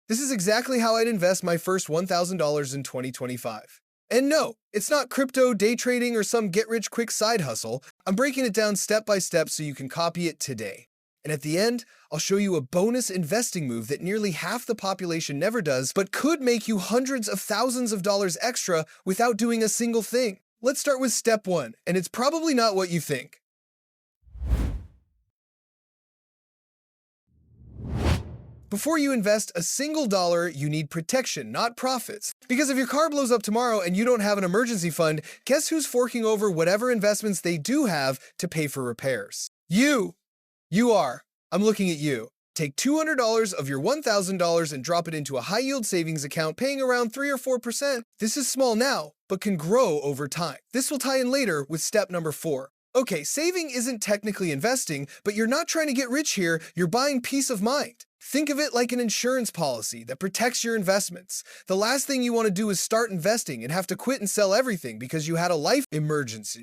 This is exactly how I'd invest my first $1,000 in 2025. And no, it's not crypto, day trading, or some get-rich-quick side hustle. I'm breaking it down step by step so you can copy it today. And at the end, I'll show you a bonus investing move that nearly half the population never does, but could make you hundreds of thousands of dollars extra without doing a single thing. Let's start with step 1, and it's probably not what you think. Before you invest a single dollar, you need protection, not profits. Because if your car blows up tomorrow and you don't have an emergency fund, guess who's forking over whatever investments they do have to pay for repairs? You! You are. I'm looking at you. Take $200 of your $1,000 and drop it into a high-yield savings account paying around 3 or 4%. This is small now, but can grow over time. This will tie in later with step number 4. Okay, saving isn't technically investing, but you're not trying to get rich here, you're buying peace of mind. Think of it like an insurance policy that protects your investments. The last thing you want to do is start investing and have to quit and sell everything because you had a life emergency.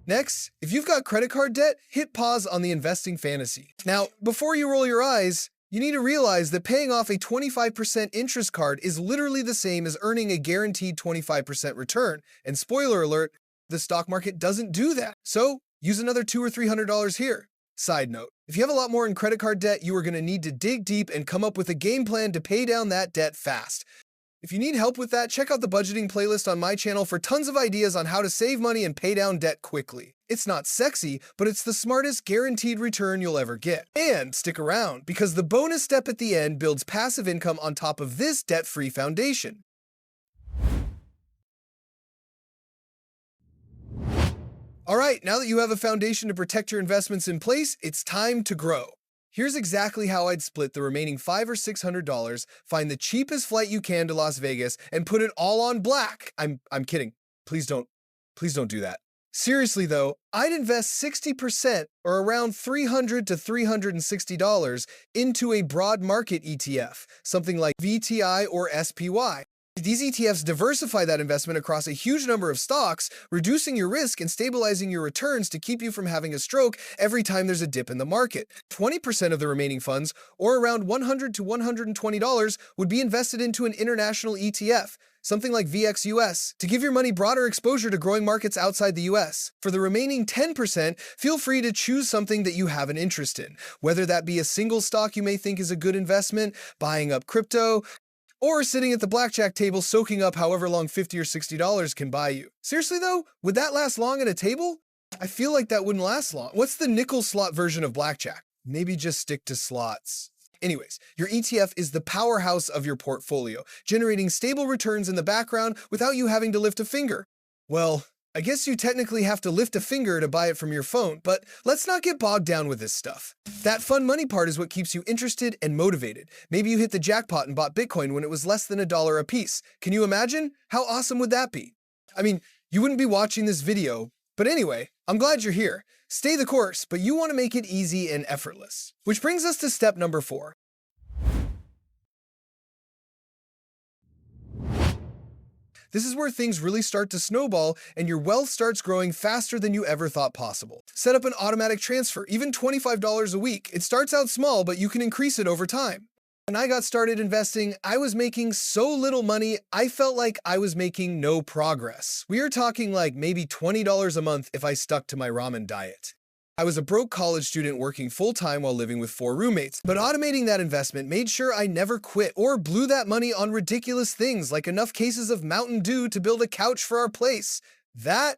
Next, if you've got credit card debt, hit pause on the investing fantasy. Now, before you roll your eyes, you need to realize that paying off a 25% interest card is literally the same as earning a guaranteed 25% return. And spoiler alert, the stock market doesn't do that. So, use another $200 or $300 here. Side note, if you have a lot more in credit card debt, you are going to need to dig deep and come up with a game plan to pay down that debt fast. If you need help with that, check out the budgeting playlist on my channel for tons of ideas on how to save money and pay down debt quickly. It's not sexy, but it's the smartest guaranteed return you'll ever get. And stick around, because the bonus step at the end builds passive income on top of this debt-free foundation. Alright, now that you have a foundation to protect your investments in place, it's time to grow. Here's exactly how I'd split the remaining $500 or $600, find the cheapest flight you can to Las Vegas, and put it all on black. I'm kidding. Please don't do that. Seriously though, I'd invest 60% or around $300 to $360 into a broad market ETF, something like VTI or SPY. These ETFs diversify that investment across a huge number of stocks, reducing your risk and stabilizing your returns to keep you from having a stroke every time there's a dip in the market. 20% of the remaining funds, or around $100 to $120, would be invested into an international ETF, something like VXUS, to give your money broader exposure to growing markets outside the US. For the remaining 10%, feel free to choose something that you have an interest in, whether that be a single stock you may think is a good investment, buying up crypto, or sitting at the blackjack table soaking up however long $50 or $60 can buy you. Seriously though, would that last long at a table? I feel like that wouldn't last long. What's the nickel slot version of blackjack? Maybe just stick to slots. Anyways, your ETF is the powerhouse of your portfolio, generating stable returns in the background without you having to lift a finger. Well, I guess you technically have to lift a finger to buy it from your phone, but let's not get bogged down with this stuff. That fun money part is what keeps you interested and motivated. Maybe you hit the jackpot and bought Bitcoin when it was less than $1 a piece. Can you imagine? How awesome would that be? I mean, you wouldn't be watching this video, but anyway, I'm glad you're here. Stay the course, but you want to make it easy and effortless. Which brings us to step number 4. This is where things really start to snowball and your wealth starts growing faster than you ever thought possible. Set up an automatic transfer, even $25 a week. It starts out small, but you can increase it over time. When I got started investing, I was making so little money, I felt like I was making no progress. We are talking like maybe $20 a month if I stuck to my ramen diet. I was a broke college student working full-time while living with 4 roommates, but automating that investment made sure I never quit or blew that money on ridiculous things like enough cases of Mountain Dew to build a couch for our place.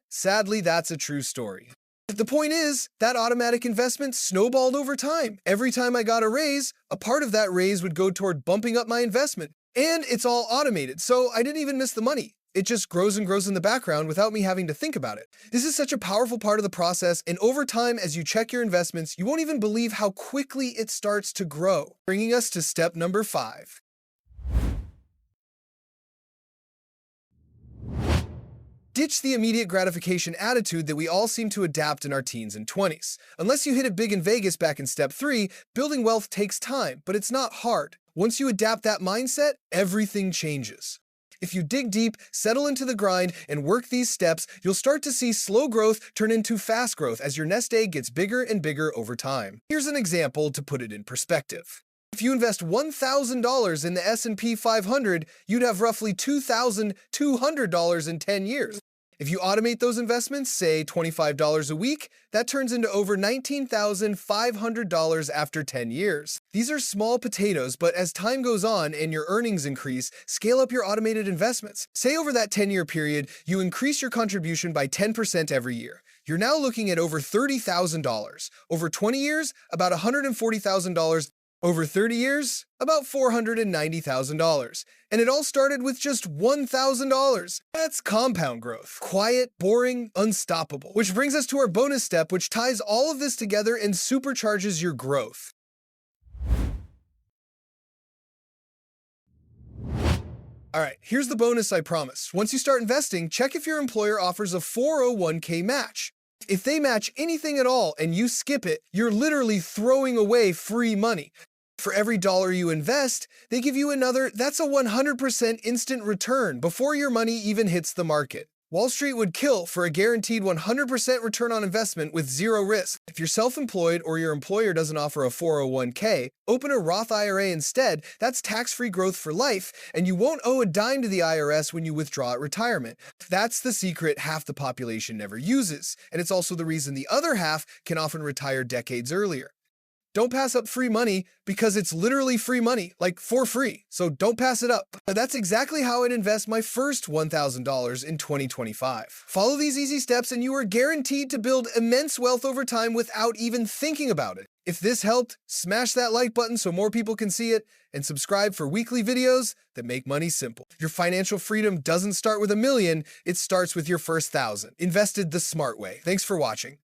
Sadly, that's a true story. The point is, that automatic investment snowballed over time. Every time I got a raise, a part of that raise would go toward bumping up my investment. And it's all automated, so I didn't even miss the money. It just grows and grows in the background without me having to think about it. This is such a powerful part of the process, and over time, as you check your investments, you won't even believe how quickly it starts to grow. Bringing us to step number 5. Ditch the immediate gratification attitude that we all seem to adapt in our teens and 20s. Unless you hit it big in Vegas back in step 3, building wealth takes time, but it's not hard. Once you adapt that mindset, everything changes. If you dig deep, settle into the grind, and work these steps, you'll start to see slow growth turn into fast growth as your nest egg gets bigger and bigger over time. Here's an example to put it in perspective. If you invest $1,000 in the S&P 500, you'd have roughly $2,200 in 10 years. If you automate those investments, say $25 a week, that turns into over $19,500 after 10 years. These are small potatoes, but as time goes on and your earnings increase, scale up your automated investments. Say over that 10-year period, you increase your contribution by 10% every year. You're now looking at over $30,000. Over 20 years, about $140,000. Over 30 years, about $490,000. And it all started with just $1,000. That's compound growth. Quiet, boring, unstoppable. Which brings us to our bonus step, which ties all of this together and supercharges your growth. All right, here's the bonus I promised. Once you start investing, check if your employer offers a 401k match. If they match anything at all and you skip it, you're literally throwing away free money. For every dollar you invest, they give you another. That's a 100% instant return before your money even hits the market. Wall Street would kill for a guaranteed 100% return on investment with zero risk. If you're self-employed or your employer doesn't offer a 401k, open a Roth IRA instead. That's tax-free growth for life, and you won't owe a dime to the IRS when you withdraw at retirement. That's the secret half the population never uses, and it's also the reason the other half can often retire decades earlier. Don't pass up free money because it's literally free money, like for free. So don't pass it up. That's exactly how I'd invest my first $1,000 in 2025. Follow these easy steps and you are guaranteed to build immense wealth over time without even thinking about it. If this helped, smash that like button so more people can see it, and subscribe for weekly videos that make money simple. Your financial freedom doesn't start with $1 million, it starts with your first $1,000. Invested the smart way. Thanks for watching.